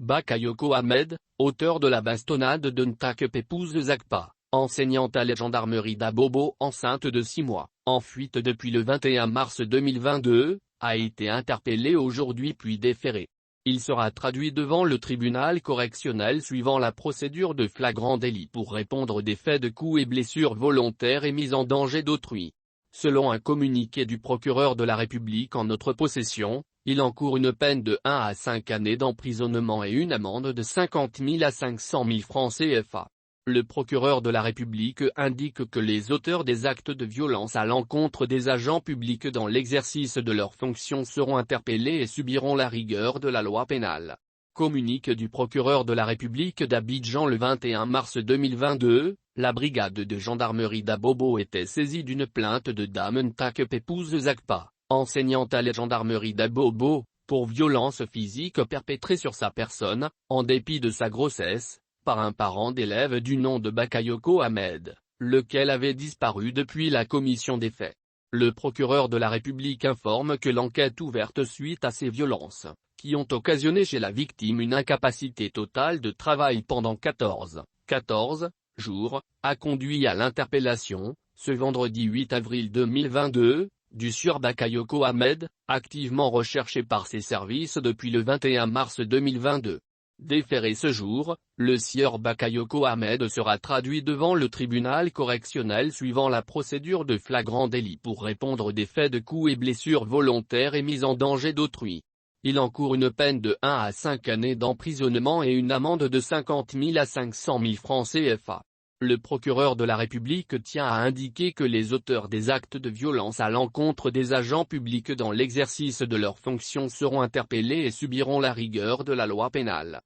Bakayoko Ahmed, auteur de la bastonnade de Ntakep épouse Zakpa, enseignante à la gendarmerie d'Abobo enceinte de 6 mois, en fuite depuis le 21 mars 2022, a été interpellé aujourd'hui puis déféré. Il sera traduit devant le tribunal correctionnel suivant la procédure de flagrant délit pour répondre des faits de coups et blessures volontaires et mise en danger d'autrui. Selon un communiqué du procureur de la République en notre possession, il encourt une peine de 1 à 5 années d'emprisonnement et une amende de 50 000 à 500 000 francs CFA. Le procureur de la République indique que les auteurs des actes de violence à l'encontre des agents publics dans l'exercice de leurs fonctions seront interpellés et subiront la rigueur de la loi pénale. Communique du procureur de la République d'Abidjan le 21 mars 2022, la brigade de gendarmerie d'Abobo était saisie d'une plainte de Dame Ntakep épouse Zakpa, enseignante à la gendarmerie d'Abobo, pour violence physique perpétrée sur sa personne, en dépit de sa grossesse, par un parent d'élève du nom de Bakayoko Ahmed, lequel avait disparu depuis la commission des faits. Le procureur de la République informe que l'enquête ouverte suite à ces violences, qui ont occasionné chez la victime une incapacité totale de travail pendant 14 jours, a conduit à l'interpellation, ce vendredi 8 avril 2022, du sieur Bakayoko Ahmed, activement recherché par ses services depuis le 21 mars 2022. Déféré ce jour, le sieur Bakayoko Ahmed sera traduit devant le tribunal correctionnel suivant la procédure de flagrant délit pour répondre des faits de coups et blessures volontaires et mise en danger d'autrui. Il encourt une peine de 1 à 5 années d'emprisonnement et une amende de 50 000 à 500 000 francs CFA. Le procureur de la République tient à indiquer que les auteurs des actes de violence à l'encontre des agents publics dans l'exercice de leurs fonctions seront interpellés et subiront la rigueur de la loi pénale.